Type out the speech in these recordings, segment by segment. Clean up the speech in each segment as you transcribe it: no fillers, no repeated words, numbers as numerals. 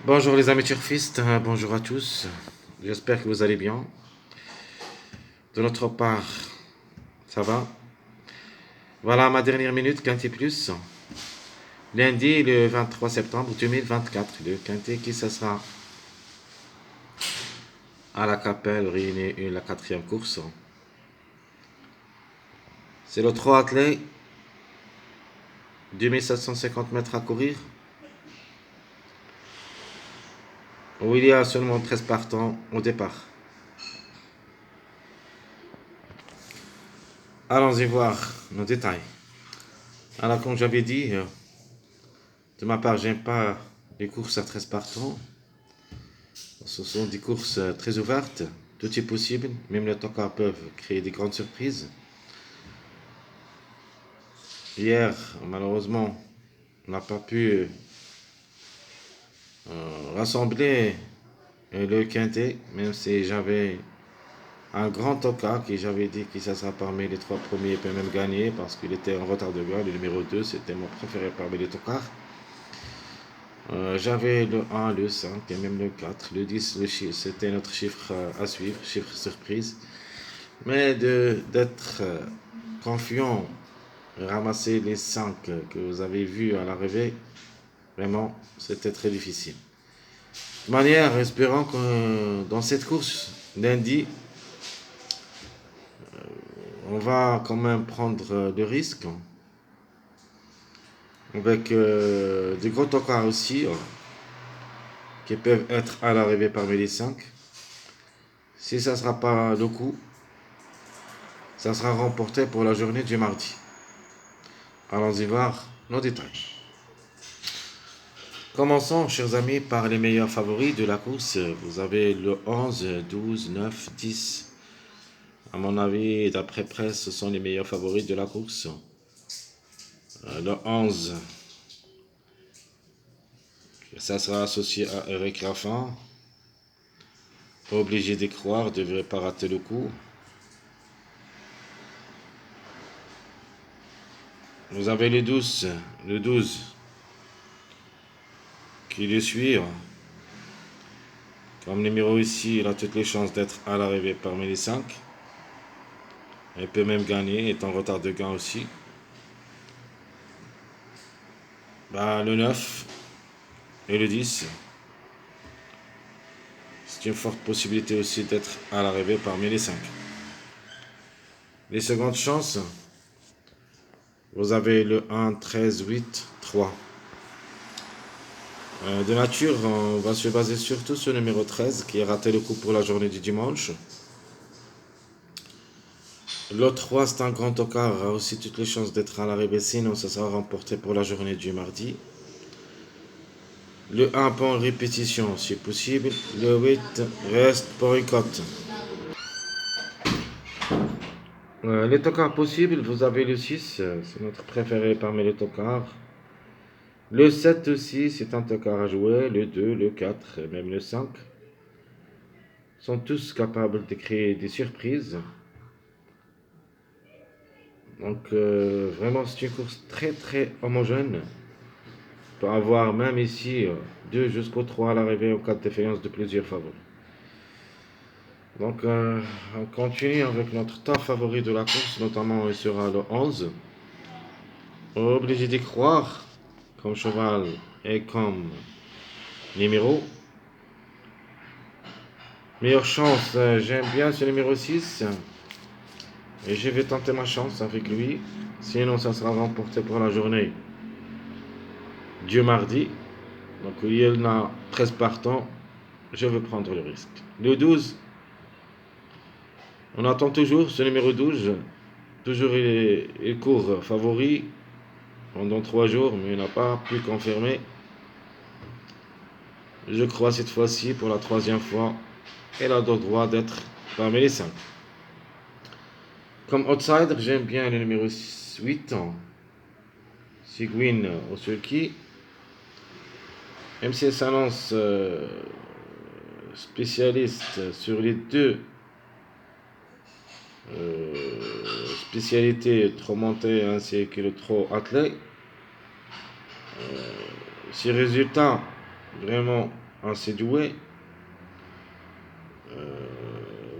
Bonjour les amis turfistes, bonjour à tous. J'espère que vous allez bien. De notre part, ça va. Voilà ma dernière minute Quintet Plus. Lundi le 23 septembre 2024, le Quintet qui se sera à la Capelle réunie la quatrième course. C'est le 3 attelé, 2750 mètres à courir. Où il y a seulement 13 partants au départ. Allons-y voir nos détails. Alors comme j'avais dit, de ma part j'aime pas les courses à 13 partants. Ce sont des courses très ouvertes, tout est possible, même les tocards peuvent créer des grandes surprises. Hier, malheureusement, on n'a pas pu rassembler le quintet, même si j'avais un grand tocard qui j'avais dit que ça sera parmi les trois premiers et peut même gagner parce qu'il était en retard de gain. Le numéro 2, c'était mon préféré parmi les tocards. J'avais le 1, le 5 et même le 4. Le 10, c'était notre chiffre à suivre, chiffre surprise. Mais d'être confiant, ramasser les 5 que vous avez vus à l'arrivée, vraiment, c'était très difficile. De manière, espérant que dans cette course, lundi, on va quand même prendre le risque, avec des gros tocards aussi, qui peuvent être à l'arrivée parmi les 5. Si ça ne sera pas le coup, ça sera remporté pour la journée du mardi. Allons-y voir nos détails. Commençons, chers amis, par les meilleurs favoris de la course. Vous avez le 11, 12, 9, 10. À mon avis, d'après presse, ce sont les meilleurs favoris de la course. Le 11, ça sera associé à Eric Raffin. Obligé d'y croire, ne devrait pas rater le coup. Vous avez le 12, qui le suit. Comme numéro ici, il a toutes les chances d'être à l'arrivée parmi les 5. Il peut même gagner, est en retard de gain aussi. Le 9 et le 10. C'est une forte possibilité aussi d'être à l'arrivée parmi les 5. Les secondes chances, vous avez le 1, 13, 8, 3. De nature, on va se baser surtout sur le numéro 13 qui a raté le coup pour la journée du dimanche. Le 3, c'est un grand tocard, a aussi toutes les chances d'être à l'arrivée, sinon ça sera remporté pour la journée du mardi. Le 1 pour une répétition, si possible. Le 8 reste pour une cote. Les tocards possibles, vous avez le 6, c'est notre préféré parmi les tocards. Le 7 aussi, c'est un tocard à jouer. Le 2, le 4 et même le 5 sont tous capables de créer des surprises. Donc vraiment, c'est une course très très homogène. On peut avoir même ici 2 jusqu'au 3 à l'arrivée en cas de défaillance de plusieurs favoris. Donc on continue avec notre top favori de la course, notamment il sera le 11. Obligé d'y croire comme cheval et comme numéro. Meilleure chance, j'aime bien ce numéro 6. Et je vais tenter ma chance avec lui. Sinon, ça sera remporté pour la journée du mardi. Donc, il y en a 13 partants. Je vais prendre le risque. Le 12, on attend toujours ce numéro 12. Toujours, il court favori pendant 3 jours, mais il n'a pas pu confirmer. Je crois cette fois-ci, pour la troisième fois, elle a le droit d'être parmi les 5. Comme outsider, j'aime bien le numéro 8, Sigwin Osulki. Même si elle s'annonce spécialiste sur les deux spécialités trop montées ainsi que le trop attelé, ces résultats vraiment assez doué.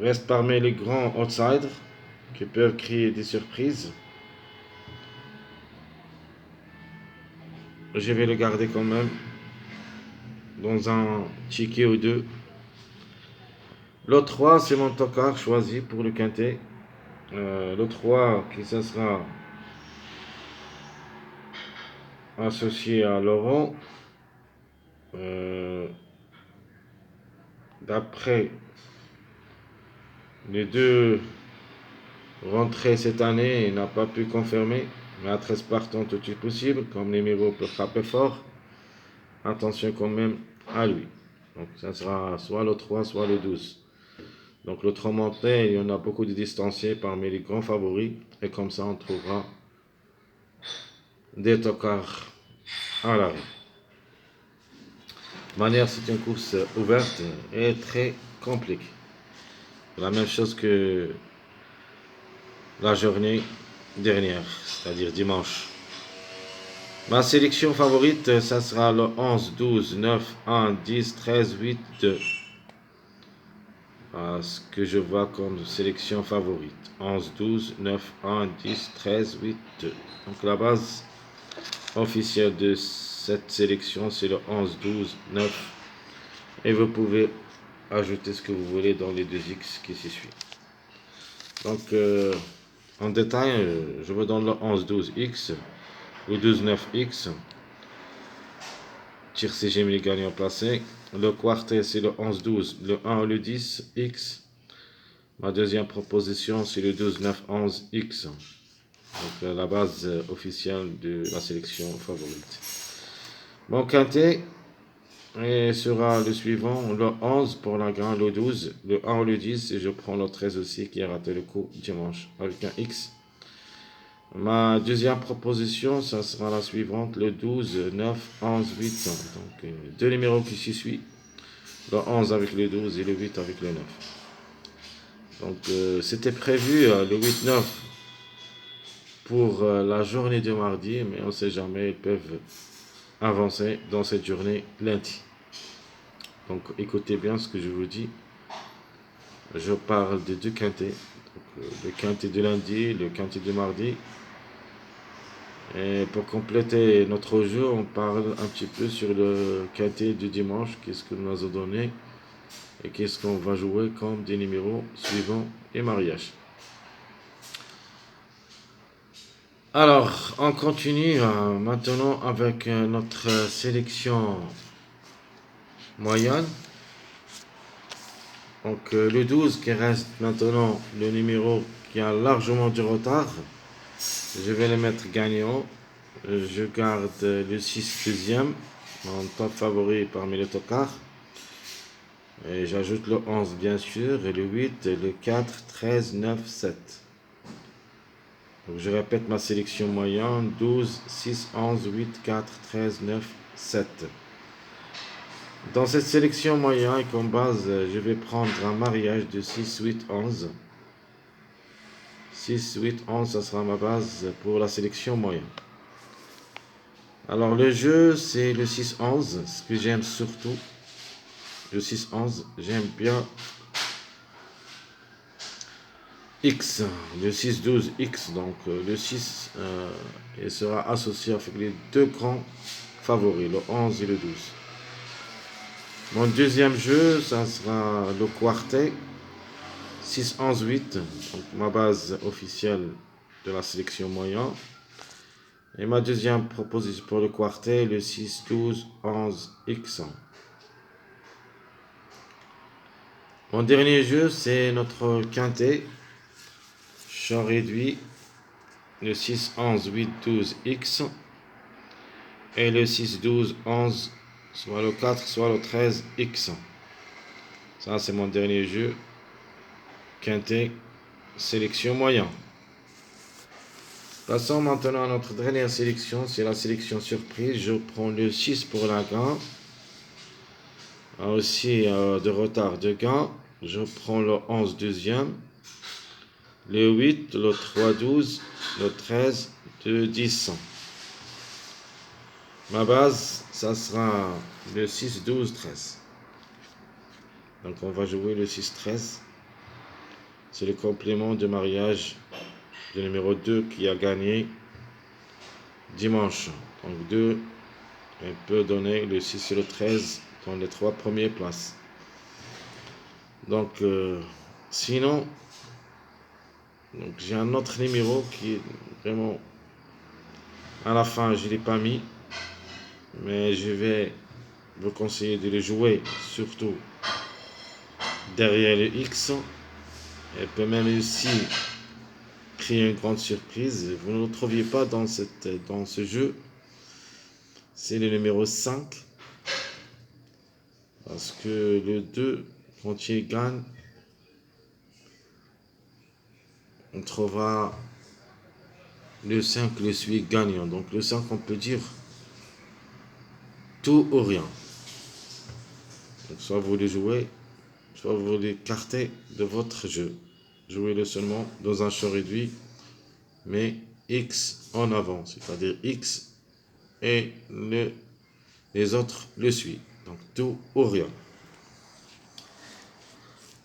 Reste parmi les grands outsiders qui peuvent créer des surprises. Je vais le garder quand même dans un ticket ou deux. Le 3, c'est mon tocard choisi pour le quintet. Le 3 qui ça sera associé à Laurent. D'après les deux rentrées cette année, il n'a pas pu confirmer, mais à 13 partants tout est possible, comme numéro peut frapper fort. Attention quand même à lui. Donc ça sera soit le 3, soit le 12. Donc le 3 monté, il y en a beaucoup de distanciés parmi les grands favoris, et comme ça on trouvera des tocards à l'arrêt. De manière, c'est une course ouverte et très compliquée. La même chose que la journée dernière, c'est-à-dire dimanche. Ma sélection favorite, ça sera le 11, 12, 9, 1, 10, 13, 8, 2. Ce que je vois comme sélection favorite. 11, 12, 9, 1, 10, 13, 8, 2. Donc la base officielle de cette sélection, c'est le 11, 12, 9. Et vous pouvez ajouter ce que vous voulez dans les 2X qui s'y suivent. Donc en détail, je vous donne le 11, 12X. Le 12-9X, tir CGM les gagnants placés. Le quartet, c'est le 11-12, le 1 le 10X. Ma deuxième proposition, c'est le 12-9-11X. Donc la base officielle de la sélection favorite. Mon quintet sera le suivant, le 11 pour la grande, le 12, le 1 le 10, et je prends le 13 aussi qui a raté le coup dimanche avec un X. Ma deuxième proposition, ça sera la suivante, le 12, 9, 11, 8. Donc, deux numéros qui s'y suivent. Le 11 avec le 12 et le 8 avec le 9. Donc, c'était prévu le 8-9 pour la journée de mardi, mais on ne sait jamais, ils peuvent avancer dans cette journée lundi. Donc, écoutez bien ce que je vous dis. Je parle de deux quintets. Donc, le quintet de lundi, le quintet de mardi. Et pour compléter notre jeu, on parle un petit peu sur le quintet du dimanche, qu'est-ce que nous a donné et qu'est-ce qu'on va jouer comme des numéros suivants et mariage. Alors, on continue maintenant avec notre sélection moyenne. Donc le 12 qui reste maintenant le numéro qui a largement du retard. Je vais le mettre gagnant. Je garde le 6 deuxième, mon top favori parmi les tocards. Et j'ajoute le 11 bien sûr, et le 8, le 4, 13, 9, 7. Donc je répète ma sélection moyenne, 12, 6, 11, 8, 4, 13, 9, 7. Dans cette sélection moyenne, comme base, je vais prendre un mariage de 6, 8, 11. 6, 8, 11, ça sera ma base pour la sélection moyenne. Alors le jeu, c'est le 6-11, ce que j'aime surtout. Le 6-11, j'aime bien X, le 6-12X, donc le 6 il sera associé avec les deux grands favoris, le 11 et le 12. Mon deuxième jeu, ça sera le quartet 6-11-8, donc ma base officielle de la sélection moyenne. Et ma deuxième proposition pour le quartet, le 6-12-11X. Mon dernier jeu, c'est notre quintet, champ réduit, le 6-11-8-12X et le 6-12-11, soit le 4, soit le 13X. Ça, c'est mon dernier jeu, quintet, sélection moyen. Passons maintenant à notre dernière sélection, c'est la sélection surprise. Je prends le 6 pour la gain, aussi de retard de gain. Je prends le 11 deuxième, le 8, le 3, 12, le 13, le 10. Ma base, ça sera le 6, 12, 13. Donc on va jouer le 6-13. C'est le complément de mariage du numéro 2 qui a gagné dimanche. Donc 2, on peut donner le 6 et le 13 dans les 3 premières places. Donc sinon, donc j'ai un autre numéro qui est vraiment à la fin, je ne l'ai pas mis, mais je vais vous conseiller de le jouer surtout derrière le X. Elle peut même aussi créer une grande surprise. Vous ne le trouviez pas dans ce jeu. C'est le numéro 5. Parce que le 2, quand il gagne, on trouvera le 5, le suit gagnant. Donc le 5, on peut dire tout ou rien. Donc soit vous le jouez, soit vous l'écartez de votre jeu. Jouez-le seulement dans un champ réduit, mais X en avant, c'est-à-dire X et les autres le suivent. Donc tout ou rien.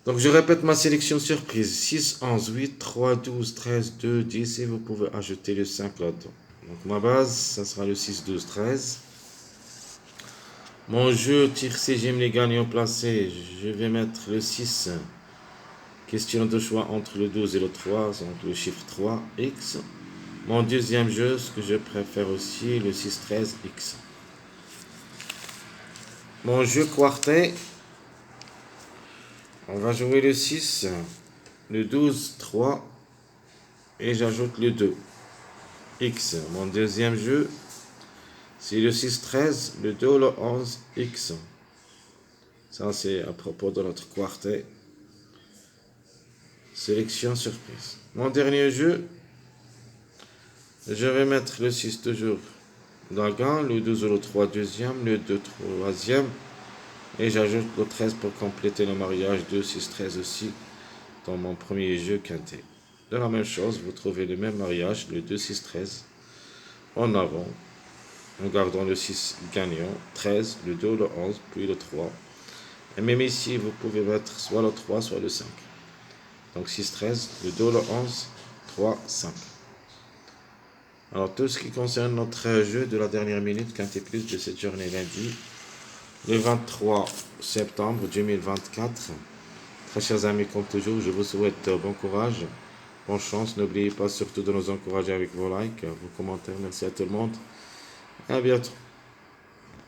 Donc je répète ma sélection surprise. 6, 11, 8, 3, 12, 13, 2, 10 et vous pouvez ajouter le 5 là-dedans. Donc ma base, ça sera le 6, 12, 13. Mon jeu tire si j'aime les gagnants placés. Je vais mettre le 6. Question de choix entre le 12 et le 3, donc le chiffre 3, X. Mon deuxième jeu, ce que je préfère aussi, le 6, 13, X. Mon jeu quartet, on va jouer le 6, le 12, 3, et j'ajoute le 2, X. Mon deuxième jeu, c'est le 6, 13, le 2, le 11, X. Ça, c'est à propos de notre quartet. Sélection surprise. Mon dernier jeu, je vais mettre le 6 toujours dans le gain, le 12 ou le 3 deuxième, le 2 troisième, et j'ajoute le 13 pour compléter le mariage 2, 6, 13 aussi dans mon premier jeu quintet. De la même chose, vous trouvez le même mariage, le 2, 6, 13 en avant, en gardant le 6 gagnant, 13, le 2, le 11, puis le 3. Et même ici, vous pouvez mettre soit le 3, soit le 5. Donc 6, 13, le 2, le 11, 3, 5. Alors tout ce qui concerne notre jeu de la dernière minute, quintet plus de cette journée lundi, le 23 septembre 2024. Très chers amis, comme toujours, je vous souhaite bon courage, bonne chance. N'oubliez pas surtout de nous encourager avec vos likes, vos commentaires. Merci à tout le monde. À bientôt.